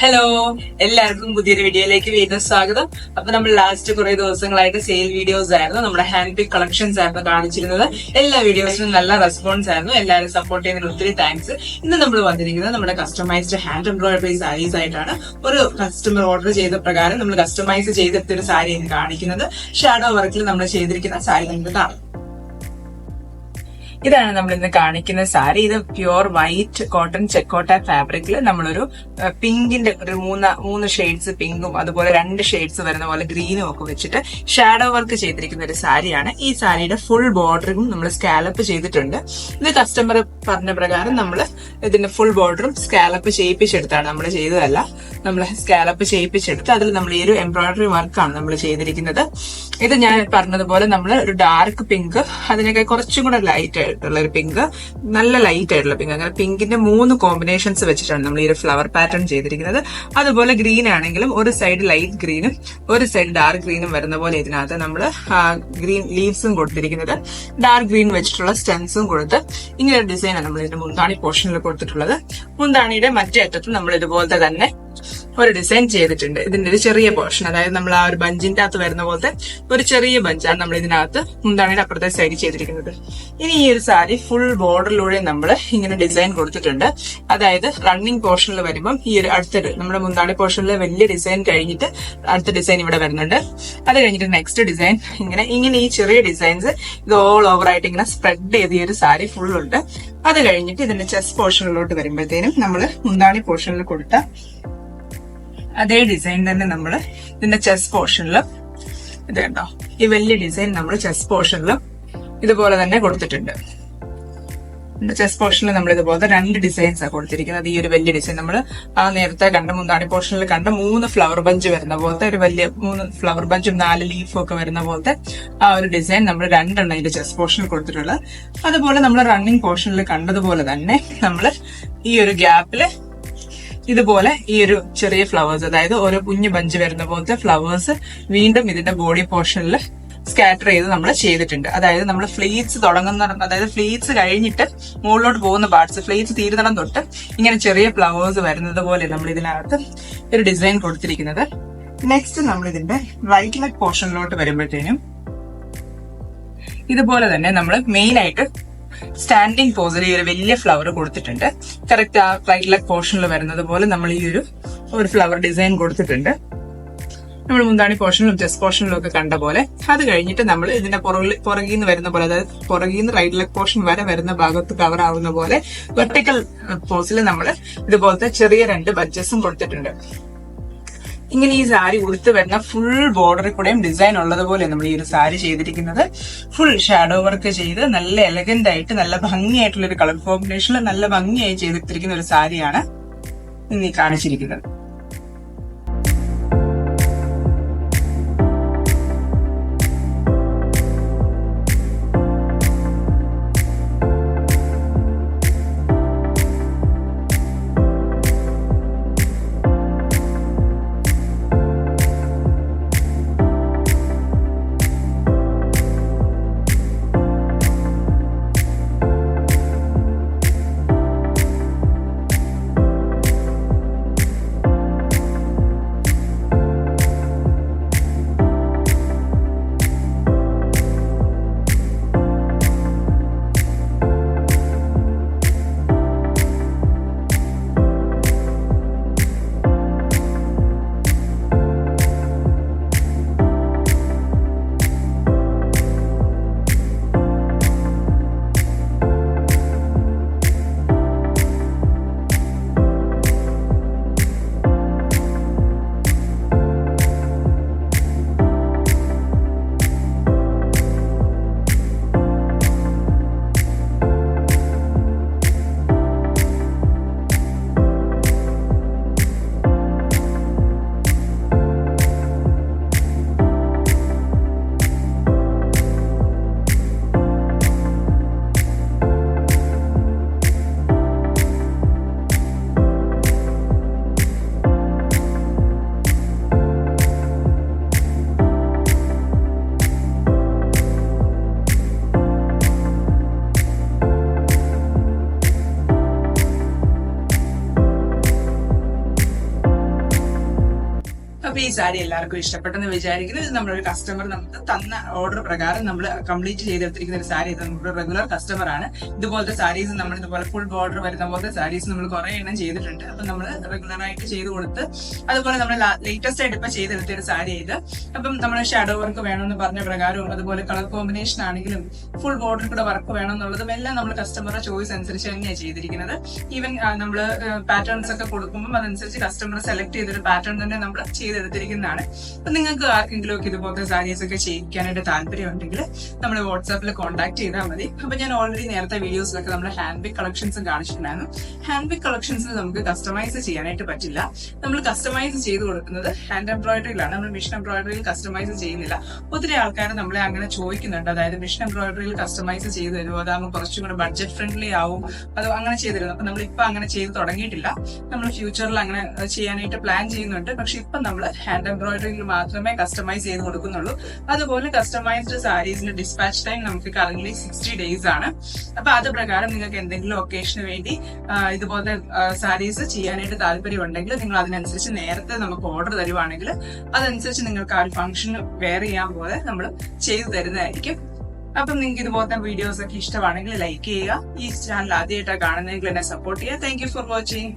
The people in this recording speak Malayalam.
ഹലോ, എല്ലാവർക്കും പുതിയൊരു വീഡിയോയിലേക്ക് വീണ്ടും സ്വാഗതം. അപ്പൊ നമ്മൾ ലാസ്റ്റ് കുറെ ദിവസങ്ങളായിട്ട് സെയിൽ വീഡിയോസ് ആയിരുന്നു, നമ്മുടെ ഹാൻഡ് പിക്ക് കളക്ഷൻസ് ആയിരുന്നു കാണിച്ചിരുന്നത്. എല്ലാ വീഡിയോസിനും നല്ല റെസ്പോൺസ് ആയിരുന്നു. എല്ലാവരും സപ്പോർട്ട് ചെയ്യുന്നതിന് ഒത്തിരി താങ്ക്സ്. ഇന്ന് നമ്മൾ വന്നിരിക്കുന്നത് നമ്മുടെ കസ്റ്റമൈസ്ഡ് ഹാൻഡ് എംബ്രോയിഡറി സാരീസ് ആയിട്ടാണ്. ഒരു കസ്റ്റമർ ഓർഡർ ചെയ്ത പ്രകാരം നമ്മൾ കസ്റ്റമൈസ് ചെയ്തെടുത്തൊരു സാരി കാണിക്കുന്നത്. ഷാഡോ വർക്കിൽ നമ്മൾ ചെയ്തിരിക്കുന്ന സാരി നമുക്ക് കാണാം. ഇതാണ് നമ്മൾ ഇന്ന് കാണിക്കുന്ന സാരി. ഇത് പ്യുവർ വൈറ്റ് കോട്ടൺ ചെക്കോട്ട ഫാബ്രിക്കിൽ നമ്മളൊരു പിങ്കിന്റെ ഒരു മൂന്ന് ഷെയ്ഡ്സ് പിങ്കും അതുപോലെ 2 ഷെയ്ഡ്സ് വരുന്ന പോലെ ഗ്രീനും ഒക്കെ വെച്ചിട്ട് ഷാഡോ വർക്ക് ചെയ്തിരിക്കുന്ന ഒരു സാരിയാണ്. ഈ സാരിയുടെ ഫുൾ ബോർഡറും നമ്മൾ സ്കാലപ്പ് ചെയ്തിട്ടുണ്ട്. ഇത് കസ്റ്റമർ പറഞ്ഞ പ്രകാരം നമ്മൾ ഇതിന്റെ ഫുൾ ബോർഡറും സ്കാലപ്പ് ചെയ്യിപ്പിച്ചെടുത്താണ്, നമ്മൾ ചെയ്തതല്ല. നമ്മൾ സ്കാലപ്പ് ചെയ്യിപ്പിച്ചെടുത്ത് അതിൽ നമ്മൾ ഈ ഒരു എംബ്രോയിഡറി വർക്കാണ് നമ്മൾ ചെയ്തിരിക്കുന്നത്. ഇത് ഞാൻ പറഞ്ഞതുപോലെ നമ്മൾ ഒരു ഡാർക്ക് പിങ്ക്, അതിനൊക്കെ കുറച്ചും കൂടെ ലൈറ്റ് ആയിട്ടുള്ള ഒരു പിങ്ക്, നല്ല ലൈറ്റ് ആയിട്ടുള്ള പിങ്ക്, അങ്ങനെ പിങ്കിന്റെ 3 കോമ്പിനേഷൻസ് വെച്ചിട്ടാണ് നമ്മൾ ഈ ഒരു ഫ്ലവർ പാറ്റേൺ ചെയ്തിരിക്കുന്നത്. അതുപോലെ ഗ്രീൻ ആണെങ്കിലും ഒരു സൈഡ് ലൈറ്റ് ഗ്രീനും ഒരു സൈഡ് ഡാർക്ക് ഗ്രീനും വരുന്ന പോലെ ഇതിനകത്ത് നമ്മൾ ഗ്രീൻ ലീവ്സും കൊടുത്തിരിക്കുന്നത്. ഡാർക്ക് ഗ്രീൻ വെച്ചിട്ടുള്ള സ്റ്റെൻസും കൊടുത്ത് ഇങ്ങനെ ഒരു ഡിസൈനാണ് നമ്മൾ ഇതിന്റെ മുന്താണി പോർഷനിൽ കൊടുത്തിട്ടുള്ളത്. മുന്താണിയുടെ മറ്റേ അറ്റത്ത് നമ്മൾ ഇതുപോലത്തെ തന്നെ ഒരു ഡിസൈൻ ചെയ്തിട്ടുണ്ട്. ഇതിന്റെ ഒരു ചെറിയ പോർഷൻ, അതായത് നമ്മൾ ആ ഒരു ബഞ്ചിന്റെ അകത്ത് വരുന്ന പോലത്തെ ഒരു ചെറിയ ബഞ്ചാണ് നമ്മൾ ഇതിനകത്ത് മുന്താണിയുടെ അപ്പുറത്തെ സൈഡ് ചെയ്തിരിക്കുന്നത്. ഇനി ഈ ഒരു സാരി ഫുൾ ബോർഡറിലൂടെ നമ്മൾ ഇങ്ങനെ ഡിസൈൻ കൊടുത്തിട്ടുണ്ട്. അതായത് റണ്ണിങ് പോർഷനിൽ വരുമ്പം ഈ ഒരു അടുത്തൊരു നമ്മുടെ മുന്താണി പോർഷനിൽ വലിയ ഡിസൈൻ കഴിഞ്ഞിട്ട് അടുത്ത ഡിസൈൻ ഇവിടെ വരുന്നുണ്ട്. അത് കഴിഞ്ഞിട്ട് നെക്സ്റ്റ് ഡിസൈൻ ഇങ്ങനെ ഈ ചെറിയ ഡിസൈൻസ് ഇത് ഓൾ ഓവർ ആയിട്ട് ഇങ്ങനെ സ്പ്രെഡ് ചെയ്ത് ഈ ഒരു സാരി ഫുൾ ഉണ്ട്. അത് കഴിഞ്ഞിട്ട് ഇതിന്റെ ചെസ്റ്റ് പോർഷനിലോട്ട് വരുമ്പോഴത്തേനും നമ്മൾ മുന്താണി പോർഷനിൽ കൊടുത്ത അതേ ഡിസൈൻ തന്നെ നമ്മൾ ഇതിന്റെ ചെസ്റ്റ് പോർഷനിലും ഇത് കണ്ടോ, ഈ വലിയ ഡിസൈൻ നമ്മൾ ചെസ്റ്റ് പോർഷനിലും ഇതുപോലെ തന്നെ കൊടുത്തിട്ടുണ്ട്. ചെസ്റ്റ് പോർഷനിൽ നമ്മൾ ഇതുപോലത്തെ 2 ഡിസൈൻസ് ആണ് കൊടുത്തിരിക്കുന്നത്. ഈ ഒരു വലിയ ഡിസൈൻ നമ്മൾ ആ നേരത്തെ കണ്ട മുന്താണി പോർഷനിൽ കണ്ട 3 ഫ്ലവർ ബഞ്ച് വരുന്ന പോലത്തെ ഒരു വലിയ 3 ഫ്ലവർ ബഞ്ചും 4 ലീഫും ഒക്കെ വരുന്ന പോലത്തെ ആ ഒരു ഡിസൈൻ നമ്മൾ 2 ഇതിന്റെ ചെസ്റ്റ് പോർഷനിൽ കൊടുത്തിട്ടുള്ളത്. അതുപോലെ നമ്മൾ റണ്ണിങ് പോർഷനിൽ കണ്ടതുപോലെ തന്നെ നമ്മൾ ഈ ഒരു ഗ്യാപ്പില് ഇതുപോലെ ഈ ഒരു ചെറിയ ഫ്ലവേഴ്സ്, അതായത് ഓരോ കുഞ്ഞു ബഞ്ച് വരുന്ന പോലത്തെ ഫ്ലവേഴ്സ് വീണ്ടും ഇതിന്റെ ബോഡി പോർഷനിൽ സ്കാറ്റർ ചെയ്ത് നമ്മൾ ചെയ്തിട്ടുണ്ട്. അതായത് നമ്മൾ ഫ്ലീറ്റ്സ് തുടങ്ങുന്ന, അതായത് ഫ്ലീറ്റ്സ് കഴിഞ്ഞിട്ട് മുകളിലോട്ട് പോകുന്ന പാർട്സ്, ഫ്ലീറ്റ്സ് തീരുന്നിടം തൊട്ട് ഇങ്ങനെ ചെറിയ ഫ്ലവേഴ്സ് വരുന്നത് പോലെ നമ്മൾ ഇതിനകത്ത് ഒരു ഡിസൈൻ കൊടുത്തിരിക്കുന്നത്. നെക്സ്റ്റ് നമ്മൾ ഇതിന്റെ റൈറ്റ് ലെഗ് പോർഷനിലോട്ട് വരുമ്പോഴത്തേനും ഇതുപോലെ തന്നെ നമ്മൾ മെയിൻ ആയിട്ട് സ്റ്റാൻഡിങ് പോസിൽ ഈ ഒരു വലിയ ഫ്ലവർ കൊടുത്തിട്ടുണ്ട്. കറക്റ്റ് ആ റൈറ്റ് ലെഗ് പോർഷനിൽ വരുന്നത് പോലെ നമ്മൾ ഈ ഒരു ഫ്ലവർ ഡിസൈൻ കൊടുത്തിട്ടുണ്ട്. നമ്മൾ മുന്താണി പോർഷനിലും ചെസ്റ്റ് പോർഷനിലും ഒക്കെ കണ്ട പോലെ. അത് കഴിഞ്ഞിട്ട് നമ്മൾ ഇതിന്റെ പുറകിൽ നിന്ന് വരുന്ന പോലെ, അതായത് പുറകിൽ നിന്ന് റൈറ്റ് ലെഗ് പോർഷൻ വരെ വരുന്ന ഭാഗത്ത് കവർ ആവുന്ന പോലെ വെർട്ടിക്കൽ പോസിൽ നമ്മൾ ഇതുപോലത്തെ ചെറിയ 2 ബഡ്ജസും കൊടുത്തിട്ടുണ്ട്. ഇങ്ങനെ ഈ സാരി ഉടുത്ത് വരുന്ന ഫുൾ ബോർഡറിൽ കൂടെയും ഡിസൈൻ ഉള്ളതുപോലെ നമ്മൾ ഈ ഒരു സാരി ചെയ്തിരിക്കുന്നത്. ഫുൾ ഷാഡോ വർക്ക് ചെയ്ത് നല്ല എലഗന്റ് ആയിട്ട് നല്ല ഭംഗിയായിട്ടുള്ള ഒരു കളർ കോമ്പിനേഷനിൽ നല്ല ഭംഗിയായി ചെയ്തിരിക്കുന്ന ഒരു സാരിയാണ് ഇന്ന് ഈ കാണിച്ചിരിക്കുന്നത്. അപ്പൊ ഈ സാരി എല്ലാവർക്കും ഇഷ്ടപ്പെട്ടെന്ന് വിചാരിക്കുന്നു. ഇത് നമ്മളൊരു കസ്റ്റമർ നമുക്ക് തന്ന ഓർഡർ പ്രകാരം നമ്മൾ കംപ്ലീറ്റ് ചെയ്തെടുത്തിരിക്കുന്ന ഒരു സാരി. ഇത് നമ്മുടെ റെഗുലർ കസ്റ്റമർ ആണ്. ഇതുപോലത്തെ സാരീസ് നമ്മൾ ഇതുപോലെ ഫുൾ ബോർഡർ വരുന്ന പോലത്തെ സാരീസ് നമ്മൾ കുറെ എണ്ണം ചെയ്തിട്ടുണ്ട്. അപ്പൊ നമ്മൾ റെഗുലർ ആയിട്ട് ചെയ്ത് കൊടുത്ത് അതുപോലെ നമ്മൾ ലേറ്റസ്റ്റ് ആയിട്ട് ഇപ്പൊ ചെയ്തെടുത്ത ഒരു സാരി ഇത്. അപ്പം നമ്മൾ ഷാഡോ വർക്ക് വേണമെന്ന് പറഞ്ഞ പ്രകാരവും അതുപോലെ കളർ കോമ്പിനേഷൻ ആണെങ്കിലും ഫുൾ ബോർഡർ കൂടെ വർക്ക് വേണമെന്നുള്ളതും എല്ലാം നമ്മൾ കസ്റ്റമറുടെ ചോയ്സ് അനുസരിച്ച് തന്നെയാണ് ചെയ്തിരിക്കുന്നത്. ഈവൻ നമ്മൾ പാറ്റേൺസ് ഒക്കെ കൊടുക്കുമ്പോൾ അതനുസരിച്ച് കസ്റ്റമർ സെലക്ട് ചെയ്തൊരു പാറ്റേൺ തന്നെ നമ്മൾ ചെയ്തെടുത്തിരിക്കുന്നതാണ്. അപ്പൊ നിങ്ങൾക്ക് ആർക്കെങ്കിലും ഒക്കെ ഇതുപോലത്തെ സാരീസ് ഒക്കെ ചെയ്യിക്കാനായിട്ട് താല്പര്യം ഉണ്ടെങ്കിൽ നമ്മൾ വാട്സാപ്പിൽ കോൺടാക്ട് ചെയ്താൽ മതി. അപ്പൊ ഞാൻ ഓൾറെഡി നേരത്തെ വീഡിയോസിലൊക്കെ നമ്മൾ ഹാൻഡ് ബാഗ് കളക്ഷൻസ് കാണിച്ചിട്ടുണ്ടായിരുന്നു. ഹാൻഡ് ബാഗ് കളക്ഷൻസിൽ നമുക്ക് കസ്റ്റമൈസ് ചെയ്യാനായിട്ട് പറ്റില്ല. നമ്മൾ കസ്റ്റമൈസ് ചെയ്ത് കൊടുക്കുന്നത് ഹാൻഡ് എംബ്രോയിഡറിയിലാണ്. നമ്മൾ മിഷൻ എംബ്രോയിഡറിയിൽ കസ്റ്റമൈസ് ചെയ്യുന്നില്ല. ഒത്തിരി ആൾക്കാർ നമ്മളെ അങ്ങനെ ചോദിക്കുന്നുണ്ട്, അതായത് മിഷൻ എംബ്രോയിഡറിയിൽ കസ്റ്റമൈസ് ചെയ്ത് തരുമോ, അതാകുമ്പോൾ കുറച്ചും കൂടെ ബഡ്ജറ്റ് ഫ്രണ്ട്ലി ആവും, അത് അങ്ങനെ ചെയ്ത് തരുന്നു. അപ്പൊ നമ്മളിപ്പോ അങ്ങനെ ചെയ്ത് തുടങ്ങിയിട്ടില്ല. നമ്മൾ ഫ്യൂച്ചറിൽ അങ്ങനെ ചെയ്യാനായിട്ട് പ്ലാൻ ചെയ്യുന്നുണ്ട്. പക്ഷെ ഇപ്പൊ നമ്മൾ ഹാൻഡ് എംബ്രോയിഡറിയിൽ മാത്രമേ കസ്റ്റമൈസ് ചെയ്ത് കൊടുക്കുന്നുള്ളൂ. അതുപോലെ കസ്റ്റമൈസ്ഡ് സാരീസിന്റെ ഡിസ്പാച്ച് ടൈം നമുക്ക് കറന്റ് 60 days ആണ്. അപ്പൊ അത് പ്രകാരം നിങ്ങൾക്ക് എന്തെങ്കിലും ഒക്കേഷന് വേണ്ടി ഇതുപോലത്തെ സാരീസ് ചെയ്യാനായിട്ട് താല്പര്യം ഉണ്ടെങ്കിൽ നിങ്ങൾ അതിനനുസരിച്ച് നേരത്തെ നമുക്ക് ഓർഡർ തരുവാണെങ്കിൽ അതനുസരിച്ച് നിങ്ങൾക്ക് ആ ഒരു ഫംഗ്ഷന് വെയർ ചെയ്യാൻ പോലെ നമ്മൾ ചെയ്തു തരുന്നതായിരിക്കും. അപ്പം നിങ്ങൾക്ക് ഇതുപോലത്തെ വീഡിയോസ് ഒക്കെ ഇഷ്ടമാണെങ്കിൽ ലൈക്ക് ചെയ്യുക. ഈ ചാനൽ ആദ്യമായിട്ടാണ് കാണുന്നതെങ്കിൽ എന്നെ സപ്പോർട്ട് ചെയ്യുക. Thank you for watching.